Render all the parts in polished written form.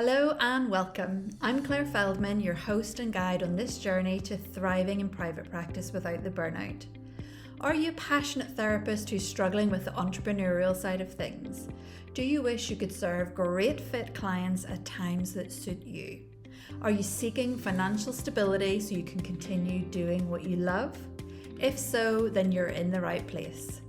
Hello and welcome. I'm Claire Feldman, your host and guide on this journey to thriving in private practice without the burnout. Are you a passionate therapist who's struggling with the entrepreneurial side of things? Do you wish you could serve great fit clients at times that suit you? Are you seeking financial stability so you can continue doing what you love? If so, then you're in the right place.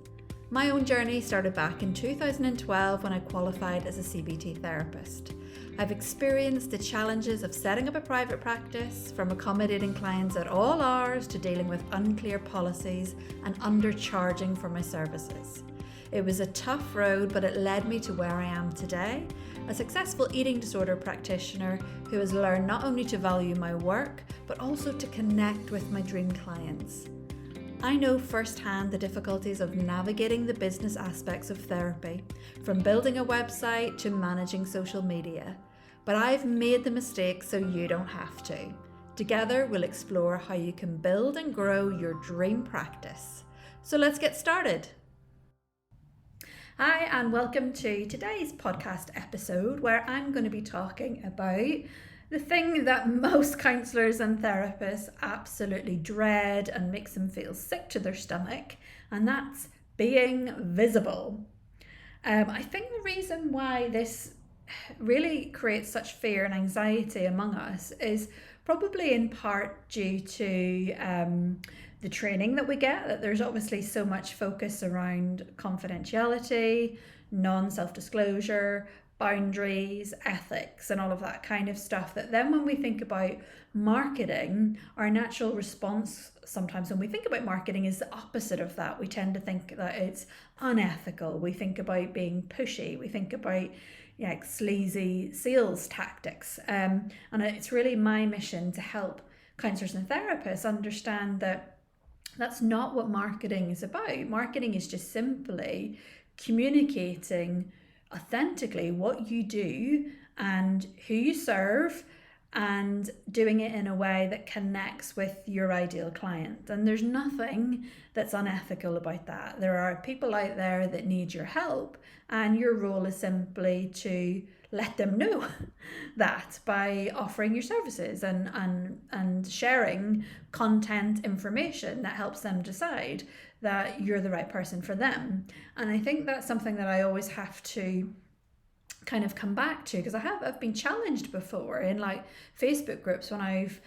My own journey started back in 2012 when I qualified as a CBT therapist. I've experienced the challenges of setting up a private practice, from accommodating clients at all hours to dealing with unclear policies and undercharging for my services. It was a tough road, but it led me to where I am today, a successful eating disorder practitioner who has learned not only to value my work, but also to connect with my dream clients. I know firsthand the difficulties of navigating the business aspects of therapy, from building a website to managing social media. But I've made the mistake so you don't have to. Together, we'll explore how you can build and grow your dream practice. So let's get started. Hi, and welcome to today's podcast episode, where I'm going to be talking about the thing that most counsellors and therapists absolutely dread and makes them feel sick to their stomach, and that's being visible. I think the reason why this really creates such fear and anxiety among us is probably in part due to the training that we get, that there's obviously so much focus around confidentiality, non-self-disclosure, boundaries, ethics, and all of that kind of stuff, that then when we think about marketing, our natural response sometimes when we think about marketing is the opposite of that. We tend to think that it's unethical. We think about being pushy. We think about sleazy sales tactics. And it's really my mission to help counsellors and therapists understand that that's not what marketing is about. Marketing is just simply communicating authentically what you do and who you serve, and doing it in a way that connects with your ideal client. And there's nothing that's unethical about that. There are people out there that need your help, and your role is simply to let them know that by offering your services and sharing content information that helps them decide that you're the right person for them. And I think that's something that I always have to kind of come back to, because I've been challenged before in like Facebook groups when I've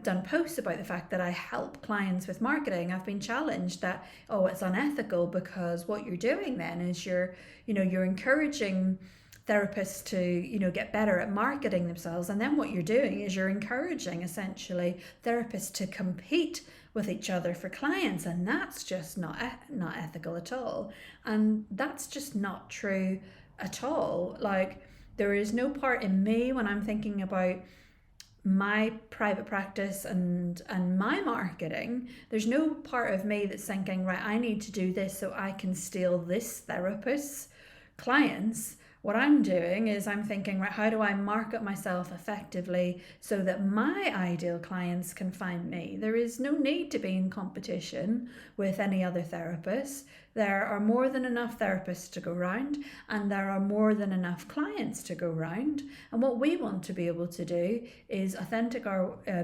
done posts about the fact that I help clients with marketing. I've been challenged that, it's unethical because what you're doing then is you're encouraging therapists to get better at marketing themselves, and then what you're doing is you're encouraging essentially therapists to compete with each other for clients, and that's just not ethical at all. And that's just not true at all. Like, there is no part in me when I'm thinking about my private practice and my marketing, there's no part of me that's thinking, right, I need to do this so I can steal this therapist's clients. What I'm doing is I'm thinking, right, how do I market myself effectively so that my ideal clients can find me? There is no need to be in competition with any other therapists. There are more than enough therapists to go round, and there are more than enough clients to go round. And what we want to be able to do is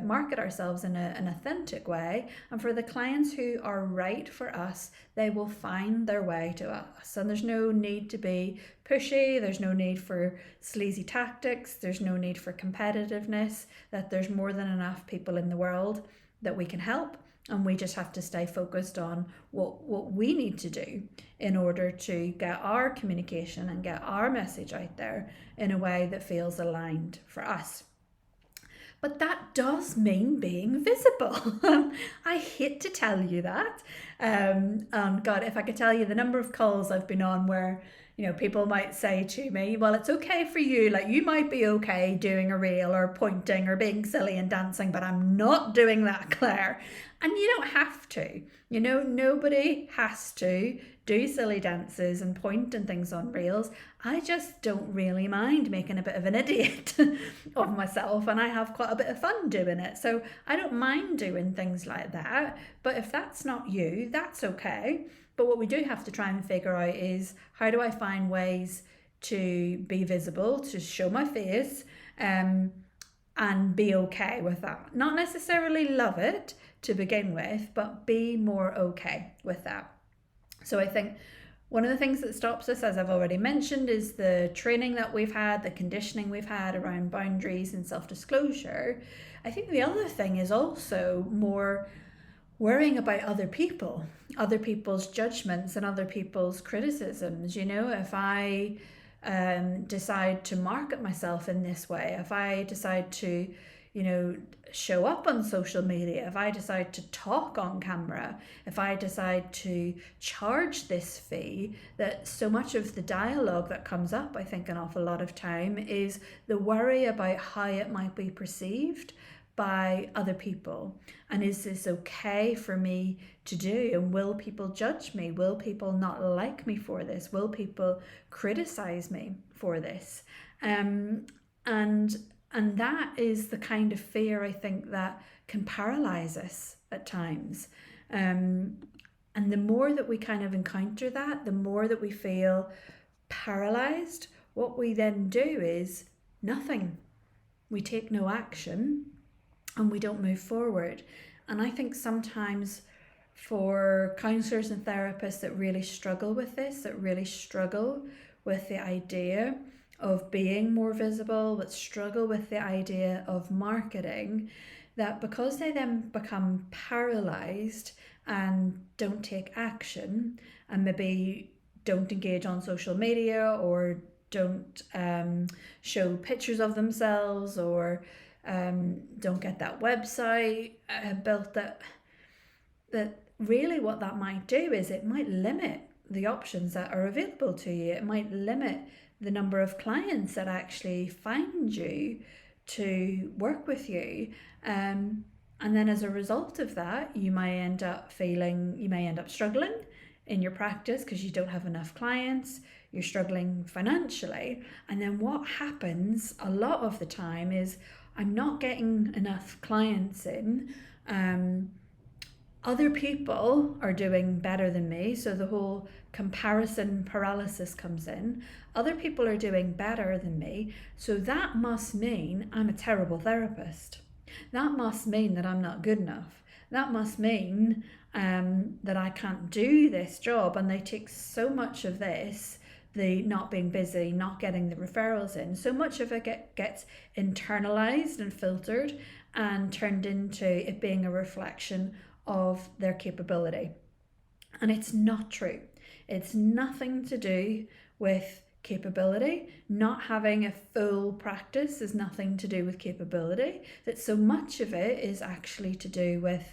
market ourselves in an authentic way. And for the clients who are right for us, they will find their way to us. And there's no need to be pushy. There's no need for sleazy tactics. There's no need for competitiveness. That there's more than enough people in the world that we can help. And we just have to stay focused on what we need to do in order to get our communication and get our message out there in a way that feels aligned for us. But that does mean being visible. I hate to tell you that. God, if I could tell you the number of calls I've been on where people might say to me, well, it's okay for you, like you might be okay doing a reel or pointing or being silly and dancing, but I'm not doing that, Claire. And you don't have to. Nobody has to do silly dances and point and things on reels. I just don't really mind making a bit of an idiot of myself, and I have quite a bit of fun doing it. So I don't mind doing things like that. But if that's not you, that's okay. But what we do have to try and figure out is, how do I find ways to be visible, to show my face, and be okay with that. Not necessarily love it to begin with, but be more okay with that. So I think one of the things that stops us, as I've already mentioned, is the training that we've had, the conditioning we've had around boundaries and self-disclosure. I think the other thing is also more worrying about other people, other people's judgments and other people's criticisms. You know, if I decide to market myself in this way, if I decide to, you know, show up on social media, if I decide to talk on camera, if I decide to charge this fee, that so much of the dialogue that comes up, I think an awful lot of time, is the worry about how it might be perceived by other people. And is this okay for me to do? And will people judge me? Will people not like me for this? Will people criticize me for this? And that is the kind of fear, I think, that can paralyze us at times. And the more that we kind of encounter that, the more that we feel paralyzed, what we then do is nothing. We take no action and we don't move forward. And I think sometimes for counsellors and therapists that really struggle with this, that really struggle with the idea of being more visible, that struggle with the idea of marketing, that because they then become paralyzed and don't take action and maybe don't engage on social media or don't show pictures of themselves or don't get that website built, that really what that might do is it might limit the options that are available to you. It might limit the number of clients that actually find you to work with you. And then as a result of that, you may end up struggling in your practice because you don't have enough clients, you're struggling financially. And then what happens a lot of the time is I'm not getting enough clients in. Other people are doing better than me, so the whole comparison paralysis comes in. Other people are doing better than me, so that must mean I'm a terrible therapist. That must mean that I'm not good enough. That must mean that I can't do this job. And they take so much of this, the not being busy, not getting the referrals in, so much of it gets internalized and filtered and turned into it being a reflection of their capability. And it's not true. It's nothing to do with capability. Not having a full practice is nothing to do with capability. That so much of it is actually to do with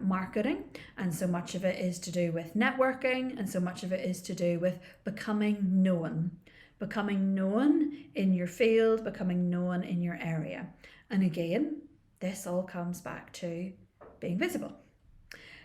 marketing, and so much of it is to do with networking, and so much of it is to do with becoming known in your field, becoming known in your area. And again, this all comes back to being visible.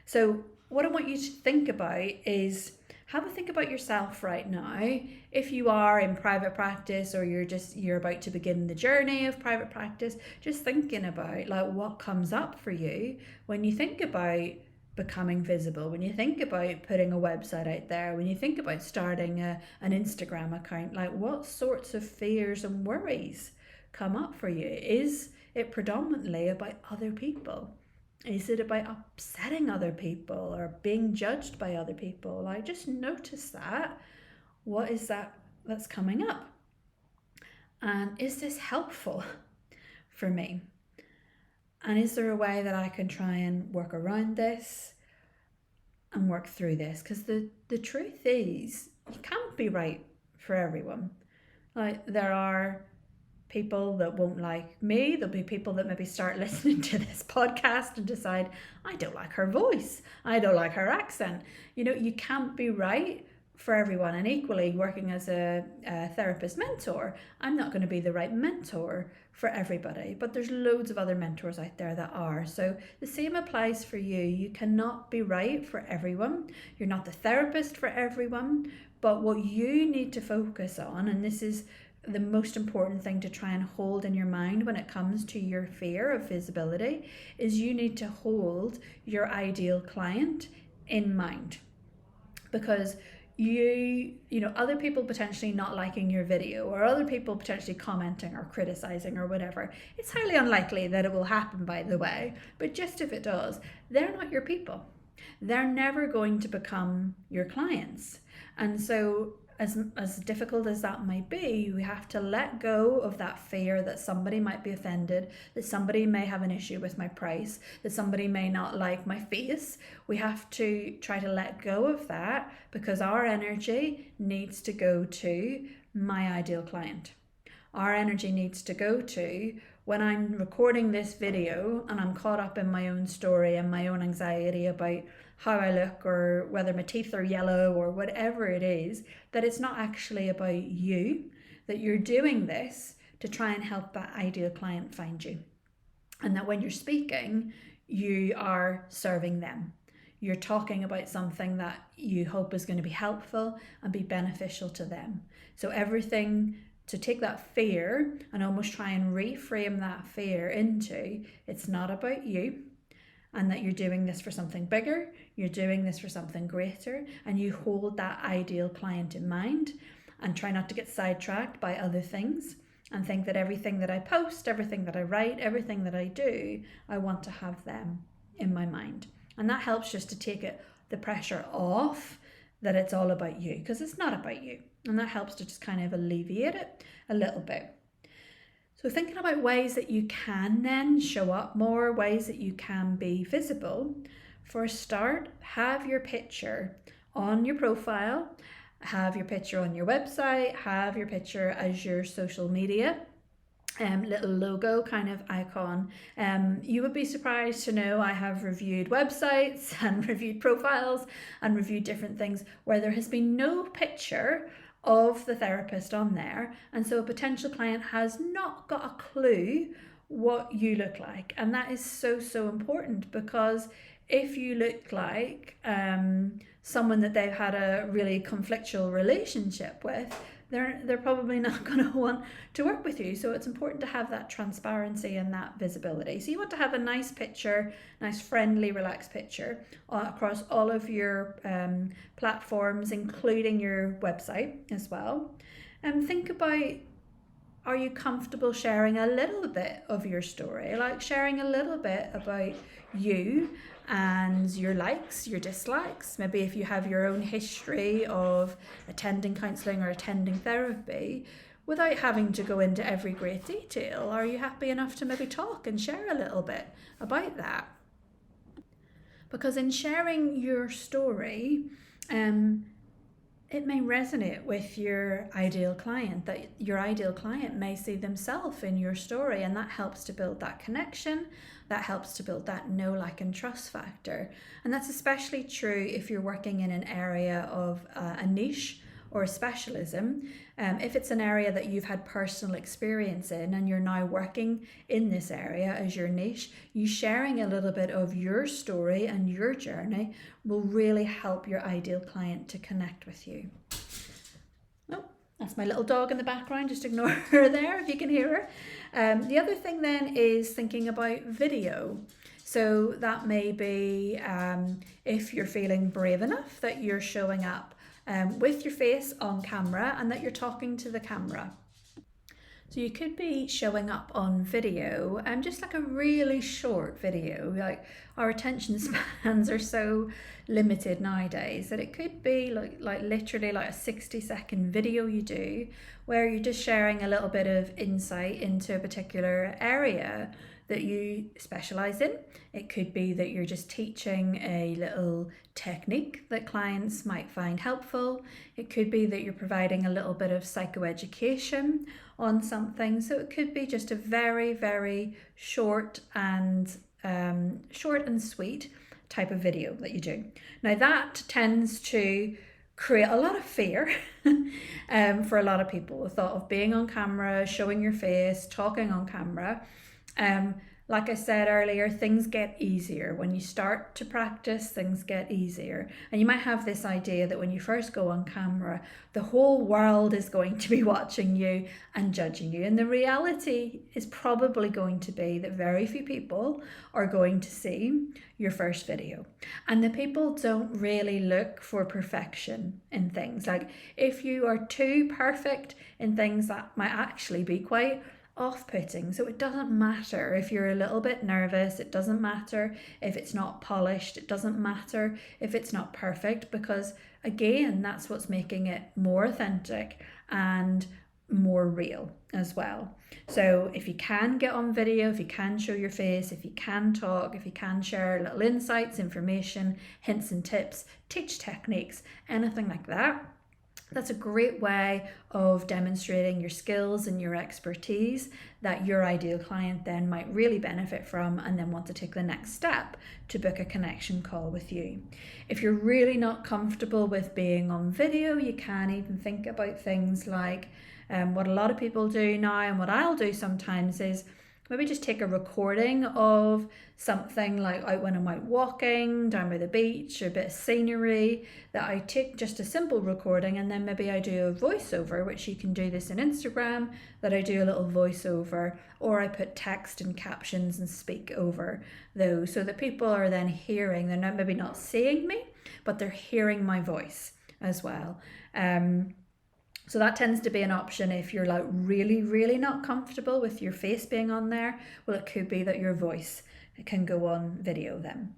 So what I want you to think about is have a think about yourself right now. If you are in private practice or you're about to begin the journey of private practice, just thinking about like what comes up for you when you think about becoming visible, when you think about putting a website out there, when you think about starting an Instagram account, like what sorts of fears and worries come up for you? Is it predominantly about other people? Is it about upsetting other people or being judged by other people? Like, just notice that. What is that that's coming up? And is this helpful for me? And is there a way that I can try and work around this and work through this? Because the truth is, you can't be right for everyone. Like, there are people that won't like me. There'll be people that maybe start listening to this podcast and decide, I don't like her voice, I don't like her accent. You know, you can't be right for everyone. And equally, working as a therapist mentor, I'm not going to be the right mentor for everybody, but there's loads of other mentors out there that are. So the same applies for you. You cannot be right for everyone. You're not the therapist for everyone, but what you need to focus on, and this is the most important thing to try and hold in your mind when it comes to your fear of visibility, is you need to hold your ideal client in mind. Because other people potentially not liking your video, or other people potentially commenting or criticizing or whatever. It's highly unlikely that it will happen, by the way, but just if it does, they're not your people. They're never going to become your clients. And so as difficult as that might be, we have to let go of that fear that somebody might be offended, that somebody may have an issue with my price, that somebody may not like my face. We have to try to let go of that, because our energy needs to go to my ideal client. Our energy needs to go to, when I'm recording this video and I'm caught up in my own story and my own anxiety about how I look, or whether my teeth are yellow, or whatever it is, that it's not actually about you, that you're doing this to try and help that ideal client find you. And that when you're speaking, you are serving them. You're talking about something that you hope is going to be helpful and be beneficial to them. So everything, to take that fear and almost try and reframe that fear into, it's not about you, and that you're doing this for something bigger, you're doing this for something greater, and you hold that ideal client in mind, and try not to get sidetracked by other things and think that everything that I post, everything that I write, everything that I do, I want to have them in my mind. And that helps just to take the pressure off that it's all about you, because it's not about you. And that helps to just kind of alleviate it a little bit. So thinking about ways that you can then show up more, ways that you can be visible. For a start, have your picture on your profile, have your picture on your website, have your picture as your social media little logo kind of icon. You would be surprised to know I have reviewed websites and reviewed profiles and reviewed different things where there has been no picture of the therapist on there, and so a potential client has not got a clue what you look like. And that is so important, because if you look like someone that they've had a really conflictual relationship with, they're probably not going to want to work with you. So it's important to have that transparency and that visibility. So you want to have a nice picture, nice friendly, relaxed picture across all of your platforms, including your website as well. And think about, are you comfortable sharing a little bit of your story? Like sharing a little bit about you and your likes, your dislikes. Maybe if you have your own history of attending counselling or attending therapy, without having to go into every great detail. Are you happy enough to maybe talk and share a little bit about that? Because in sharing your story, it may resonate with your ideal client, that your ideal client may see themselves in your story, and that helps to build that connection, that helps to build that know, like and trust factor. And that's especially true if you're working in an area of a niche or a specialism. If it's an area that you've had personal experience in and you're now working in this area as your niche, you sharing a little bit of your story and your journey will really help your ideal client to connect with you. Oh, that's my little dog in the background. Just ignore her there if you can hear her. The other thing then is thinking about video. So that may be if you're feeling brave enough that you're showing up with your face on camera and that you're talking to the camera. So you could be showing up on video, just like a really short video. Like our attention spans are so limited nowadays that it could be like literally like a 60-second video you do where you're just sharing a little bit of insight into a particular area that you specialize in. It could be that you're just teaching a little technique that clients might find helpful. It could be that you're providing a little bit of psychoeducation on something. So it could be just a very, very short and sweet type of video that you do. Now that tends to create a lot of fear for a lot of people. The thought of being on camera, showing your face, talking on camera. like I said earlier, things get easier. When you start to practice, things get easier. And you might have this idea that when you first go on camera, the whole world is going to be watching you and judging you. And the reality is probably going to be that very few people are going to see your first video. And the people don't really look for perfection in things. Like if you are too perfect in things, that might actually be quite off-putting. So it doesn't matter if you're a little bit nervous, it doesn't matter if it's not polished, it doesn't matter if it's not perfect, because again, that's what's making it more authentic and more real as well. So if you can get on video, if you can show your face, if you can talk, if you can share little insights, information, hints and tips, teach techniques, anything like that, that's a great way of demonstrating your skills and your expertise that your ideal client then might really benefit from and then want to take the next step to book a connection call with you. If you're really not comfortable with being on video, you can even think about things like what a lot of people do now, and what I'll do sometimes is maybe just take a recording of something, like out when I'm out walking down by the beach, or a bit of scenery, that I take just a simple recording, and then maybe I do a voiceover, which you can do this in Instagram, that I do a little voiceover, or I put text and captions and speak over those, so that people are then hearing, they're not, maybe not seeing me, but they're hearing my voice as well. So that tends to be an option if you're like really not comfortable with your face being on there. Well, it could be that your voice can go on video then.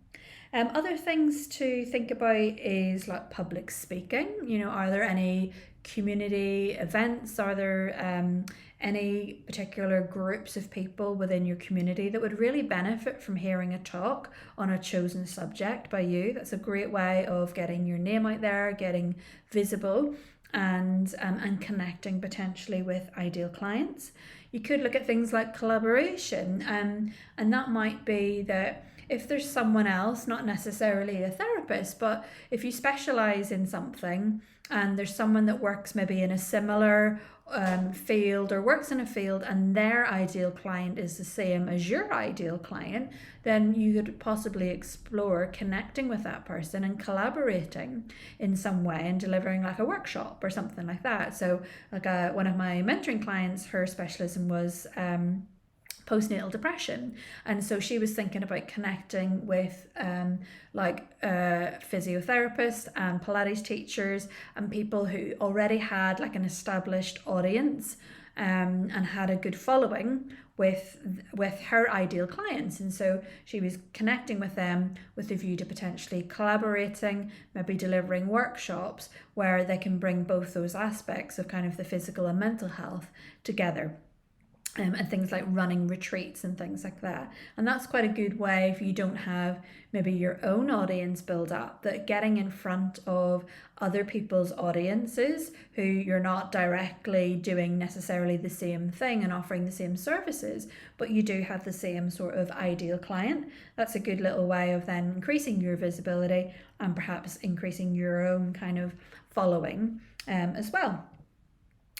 Other things to think about is like public speaking. You know, are there any community events? Are there any particular groups of people within your community that would really benefit from hearing a talk on a chosen subject by you? That's a great way of getting your name out there, getting visible, and connecting potentially with ideal clients. You could look at things like collaboration, and that might be that if there's someone else, not necessarily a therapist, but if you specialize in something and there's someone that works maybe in a similar field, or works in a field, and their ideal client is the same as your ideal client, then you could possibly explore connecting with that person and collaborating in some way and delivering like a workshop or something like that. So like one of my mentoring clients, her specialism was postnatal depression, and so she was thinking about connecting with physiotherapists and Pilates teachers and people who already had like an established audience and had a good following with her ideal clients. And so she was connecting with them with a view to potentially collaborating, maybe delivering workshops where they can bring both those aspects of kind of the physical and mental health together. And things like running retreats and things like that. And that's quite a good way if you don't have maybe your own audience build up, that getting in front of other people's audiences who you're not directly doing necessarily the same thing and offering the same services, but you do have the same sort of ideal client. That's a good little way of then increasing your visibility and perhaps increasing your own kind of following as well.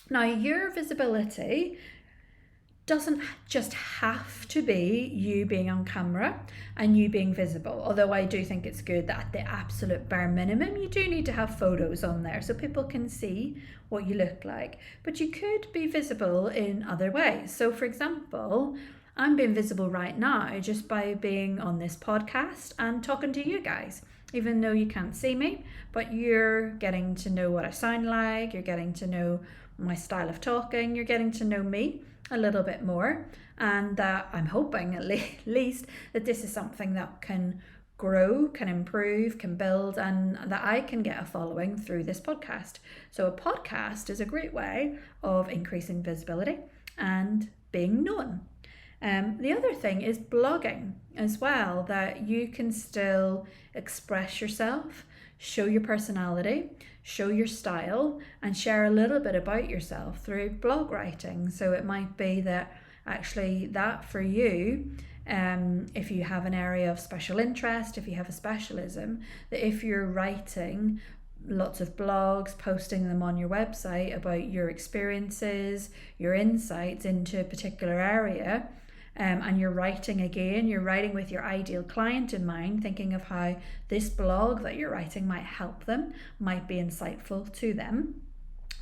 Now, your visibility doesn't just have to be you being on camera and you being visible, although I do think it's good that at the absolute bare minimum you do need to have photos on there so people can see what you look like. But you could be visible in other ways. So for example, I'm being visible right now just by being on this podcast and talking to you guys, even though you can't see me, but you're getting to know what I sound like, you're getting to know my style of talking, you're getting to know me a little bit more, and I'm hoping at least that this is something that can grow, can improve, can build, and that I can get a following through this podcast. So a podcast is a great way of increasing visibility and being known. The other thing is blogging as well, that you can still express yourself, show your personality, show your style, and share a little bit about yourself through blog writing. So it might be that actually that for you, if you have an area of special interest, if you have a specialism, that if you're writing lots of blogs, posting them on your website about your experiences, your insights into a particular area, and you're writing again, you're writing with your ideal client in mind, thinking of how this blog that you're writing might help them, might be insightful to them,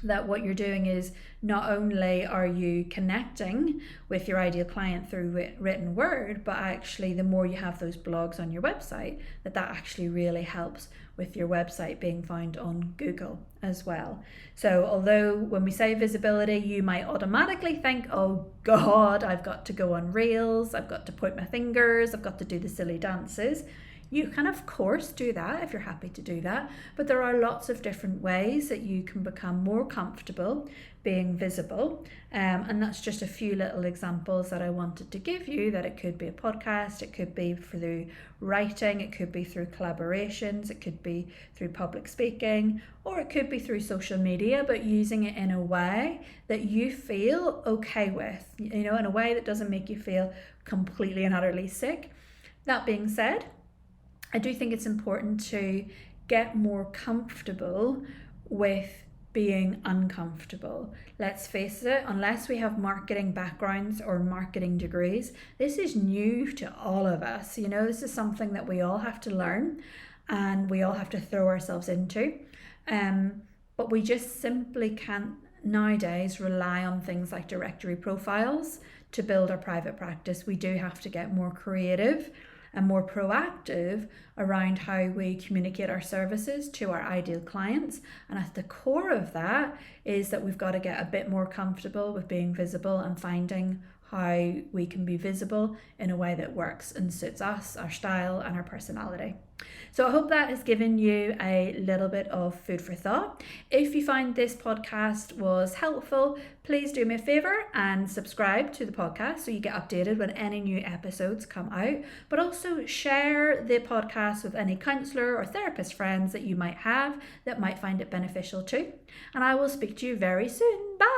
that what you're doing is not only are you connecting with your ideal client through written word, but actually the more you have those blogs on your website, that actually really helps with your website being found on Google as well. So although when we say visibility, you might automatically think, oh God, I've got to go on Reels, I've got to point my fingers, I've got to do the silly dances. You can, of course, do that if you're happy to do that, but there are lots of different ways that you can become more comfortable being visible. And that's just a few little examples that I wanted to give you, that it could be a podcast, it could be through writing, it could be through collaborations, it could be through public speaking, or it could be through social media, but using it in a way that you feel okay with, in a way that doesn't make you feel completely and utterly sick. That being said, I do think it's important to get more comfortable with being uncomfortable. Let's face it, unless we have marketing backgrounds or marketing degrees, this is new to all of us. This is something that we all have to learn and we all have to throw ourselves into. But we just simply can't nowadays rely on things like directory profiles to build our private practice. We do have to get more creative and more proactive around how we communicate our services to our ideal clients. And at the core of that is that we've got to get a bit more comfortable with being visible and finding how we can be visible in a way that works and suits us, our style and our personality. So I hope that has given you a little bit of food for thought. If you find this podcast was helpful, please do me a favor and subscribe to the podcast so you get updated when any new episodes come out. But also share the podcast with any counsellor or therapist friends that you might have that might find it beneficial too. And I will speak to you very soon. Bye!